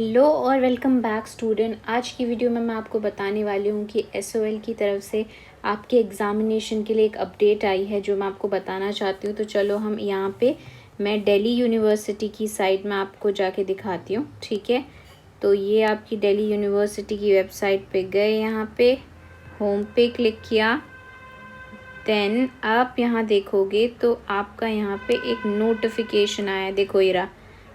Hello और welcome back student. आज की वीडियो में मैं आपको बताने वाली हूँ कि एसओएल की तरफ से आपके एग्ज़ामिनेशन के लिए एक अपडेट आई है जो मैं आपको बताना चाहती हूँ। तो चलो हम यहाँ पे मैं दिल्ली यूनिवर्सिटी की साइट में आपको जाके दिखाती हूँ, ठीक है। तो ये आपकी दिल्ली यूनिवर्सिटी की वेबसाइट पे गए, यहाँ पे होम पे क्लिक किया, देन आप यहाँ देखोगे तो आपका यहाँ पे एक नोटिफिकेशन आया, देखो ये रहा।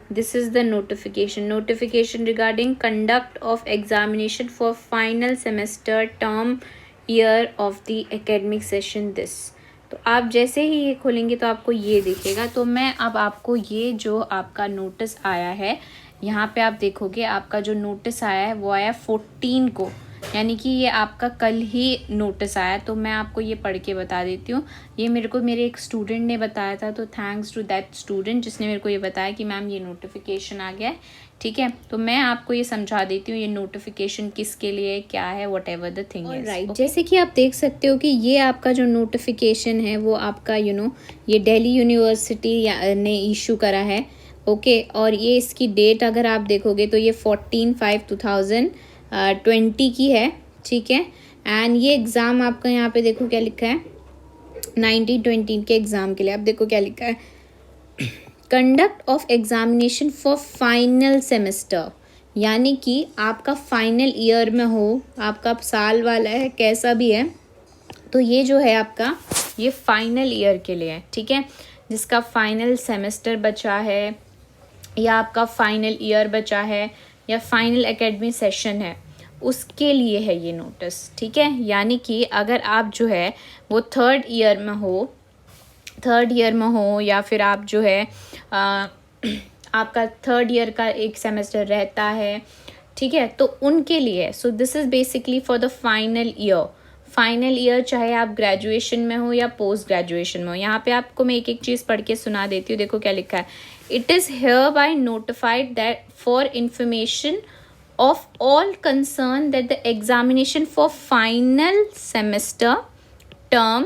This is the notification regarding conduct of examination for final semester term year of the academic session this। तो आप जैसे ही ये खोलेंगे तो आपको ये दिखेगा। तो मैं अब आपको ये जो आपका नोटिस आया है, यहाँ पे आप देखोगे आपका जो नोटिस आया है वो आया 14 को, यानी कि ये आपका कल ही नोटिस आया। तो मैं आपको ये पढ़ के बता देती हूँ। ये मेरे को मेरे एक स्टूडेंट ने बताया था, तो थैंक्स टू दैट स्टूडेंट जिसने मेरे को ये बताया कि मैम ये नोटिफिकेशन आ गया है, ठीक है। तो मैं आपको ये समझा देती हूँ ये नोटिफिकेशन किसके लिए क्या है, what ever the thing is, right. जैसे कि आप देख सकते हो कि ये आपका जो नोटिफिकेशन है वो आपका ये दिल्ली यूनिवर्सिटी ने इशू करा है, ओके। और ये इसकी डेट अगर आप देखोगे तो ये 14/5/2020 की है, ठीक है। एंड ये एग्ज़ाम आपका यहाँ पे देखो क्या लिखा है, 1920 के एग्ज़ाम के लिए। आप देखो क्या लिखा है, conduct of examination for final semester, यानी कि आपका फाइनल ईयर में हो, आपका साल वाला है कैसा भी है, तो ये जो है आपका ये फाइनल ईयर के लिए है, ठीक है। जिसका फाइनल सेमेस्टर बचा है या आपका फाइनल ईयर बचा है या फाइनल एकेडमी सेशन है, उसके लिए है ये नोटिस, ठीक है। यानी कि अगर आप जो है वो थर्ड ईयर में हो या फिर आप जो है आपका थर्ड ईयर का एक सेमेस्टर रहता है, ठीक है, तो उनके लिए। So this is basically for the final year, चाहे आप ग्रेजुएशन में हो या पोस्ट ग्रेजुएशन में हो। यहाँ पे आपको मैं एक एक चीज़ पढ़ के सुना देती हूँ, देखो क्या लिखा है। It is here bye notified that for information of all concerned that the examination for final semester term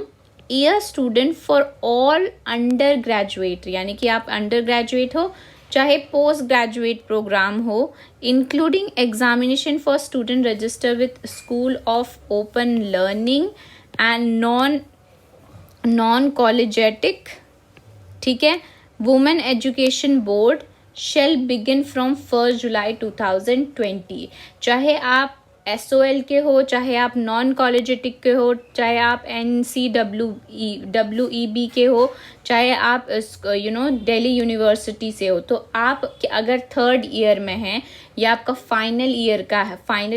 year student for all undergraduate, यानी कि आप undergraduate हो चाहे पोस्ट ग्रेजुएट प्रोग्राम हो, including examination for student register with school of open learning and non collegiate, ठीक है, women education board shall begin from 1 July 2020। चाहे आप SOL के हो, चाहे आप नॉन कॉलेजेटिक के हो, चाहे आप NCWEB के हो, चाहे आप दिल्ली यूनिवर्सिटी से हो, तो आप अगर थर्ड ईयर में हैं या आपका फाइनल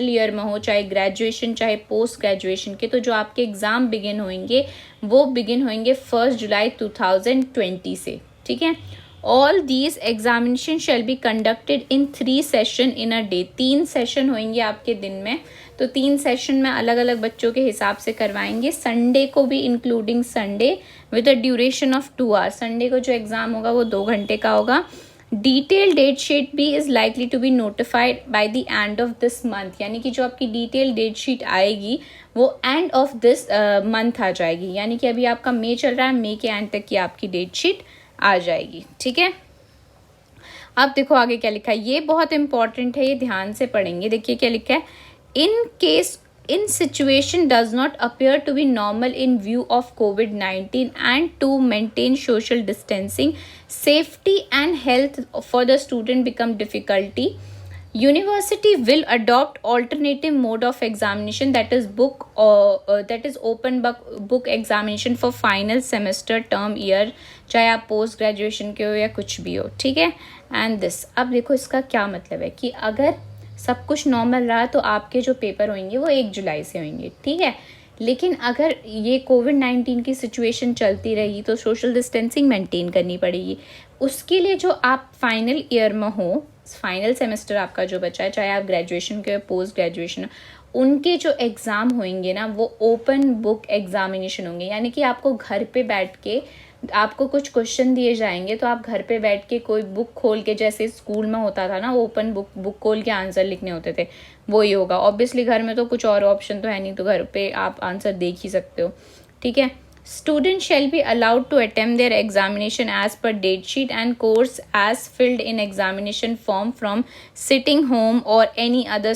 ईयर में हो, चाहे ग्रेजुएशन चाहे पोस्ट ग्रेजुएशन के, तो जो आपके एग्ज़ाम बिगिन होंगे वो बिगिन होंगे 1 जुलाई 2020 से, ठीक है। All these examination shall be conducted in 3 session in a day। 3 session होंगे आपके दिन में, तो 3 सेशन में अलग अलग बच्चों के हिसाब से करवाएंगे। संडे को भी including Sunday with a duration of 2 hours. Sunday को जो एग्ज़ाम होगा वो 2 घंटे का होगा। डिटेल डेट शीट भी is likely to be notified by the end of this month, यानी कि जो आपकी डिटेल डेट शीट आएगी वो एंड ऑफ दिस मंथ आ जाएगी। यानी कि अभी आपका मई चल रहा है, मई के एंड तक की आपकी डेट शीट आ जाएगी, ठीक है। अब देखो आगे क्या लिखा है, ये बहुत इंपॉर्टेंट है, ये ध्यान से पढ़ेंगे। देखिए क्या लिखा है, in situation does not appear to be normal in view of COVID-19 and to maintain social distancing, safety and health for the student become difficulty, university will adopt alternative mode of examination, that is open book examination for final semester term year, चाहे आप post graduation के हो या कुछ भी हो, ठीक है। एंड दिस, अब देखो इसका क्या मतलब है कि अगर सब कुछ नॉर्मल रहा तो आपके जो पेपर होंगे वो 1 जुलाई से होंगे, ठीक है। लेकिन अगर ये कोविड-19 की सिचुएशन चलती रही तो सोशल डिस्टेंसिंग मेंटेन करनी पड़ेगी। उसके लिए जो आप फाइनल ईयर में हो, फाइनल सेमेस्टर आपका जो बचा है, चाहे आप ग्रेजुएशन के पोस्ट ग्रेजुएशन, उनके जो एग्ज़ाम होंगे ना वो ओपन बुक एग्जामिनेशन होंगे। यानी कि आपको घर पे बैठ के आपको कुछ क्वेश्चन दिए जाएंगे, तो आप घर पे बैठ के कोई बुक खोल के, जैसे स्कूल में होता था ना ओपन बुक खोल के आंसर लिखने होते थे, वो ही होगा। ऑब्वियसली घर में तो कुछ और ऑप्शन तो है नहीं, तो घर पे आप आंसर देख ही सकते हो, ठीक है। Students shall be allowed to attempt their examination as per date sheet and course as filled in examination form from sitting home or any other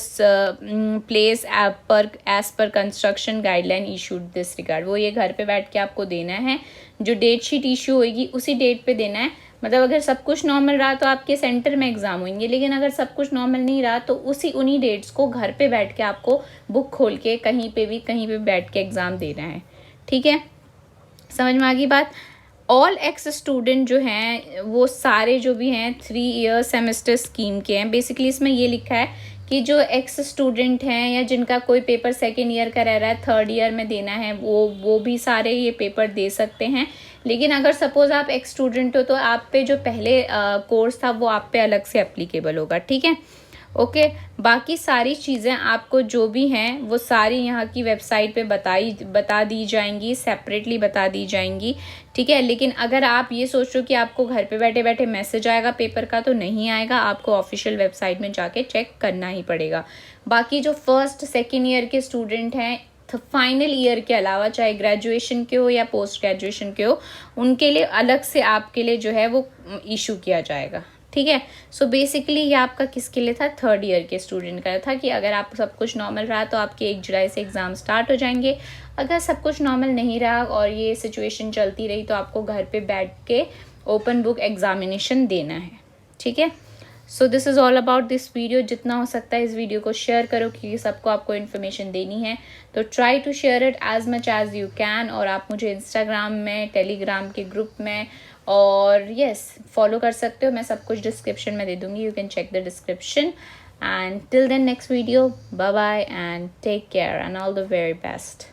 place as per construction guideline issued this regard। वो ये घर पे बैठ के आपको देना है, जो डेट शीट इशू होगी उसी डेट पे देना है। मतलब अगर सब कुछ नॉर्मल रहा तो आपके सेंटर में एग्जाम होंगे, लेकिन अगर सब कुछ नॉर्मल नहीं रहा तो उन्हीं डेट्स को घर पे बैठ के आपको बुक खोल के कहीं पे बैठ के एग्जाम देना है। ठीक है, समझ में आ गई बात। ऑल एक्स स्टूडेंट जो हैं वो सारे जो भी हैं 3 ईयर सेमेस्टर स्कीम के हैं। बेसिकली इसमें ये लिखा है कि जो एक्स स्टूडेंट हैं या जिनका कोई पेपर सेकेंड ईयर का रह रहा है, थर्ड ईयर में देना है, वो भी सारे ये पेपर दे सकते हैं। लेकिन अगर सपोज आप एक्स स्टूडेंट हो तो आप पे जो पहले कोर्स था वो आप पे अलग से एप्लीकेबल होगा। ठीक है, ओके। बाकी सारी चीज़ें आपको जो भी हैं वो सारी यहाँ की वेबसाइट पे बता दी जाएंगी, सेपरेटली बता दी जाएंगी। ठीक है, लेकिन अगर आप ये सोच रहे हो कि आपको घर पे बैठे बैठे मैसेज आएगा पेपर का, तो नहीं आएगा, आपको ऑफिशियल वेबसाइट में जाके चेक करना ही पड़ेगा। बाकी जो फर्स्ट सेकेंड ईयर के स्टूडेंट हैं फाइनल ईयर के अलावा, चाहे ग्रेजुएशन के हो या पोस्ट ग्रेजुएशन के हो, उनके लिए अलग से आपके लिए जो है वो इशू किया जाएगा। ठीक है, सो बेसिकली ये आपका किसके लिए था, थर्ड ईयर के स्टूडेंट का था कि अगर आप सब कुछ नॉर्मल रहा तो आपके 1 जुलाई से एग्ज़ाम स्टार्ट हो जाएंगे। अगर सब कुछ नॉर्मल नहीं रहा और ये सिचुएशन चलती रही तो आपको घर पे बैठ के ओपन बुक एग्जामिनेशन देना है। ठीक है, so this is all about this video. जितना हो सकता है इस वीडियो को शेयर करो क्योंकि सबको आपको इन्फॉर्मेशन देनी है, तो try to share it as much as you can. और आप मुझे इंस्टाग्राम में, टेलीग्राम के ग्रुप में और फॉलो कर सकते हो। मैं सब कुछ डिस्क्रिप्शन में दे दूँगी, you can check the description. And till then next video, bye bye and take care and all the very best.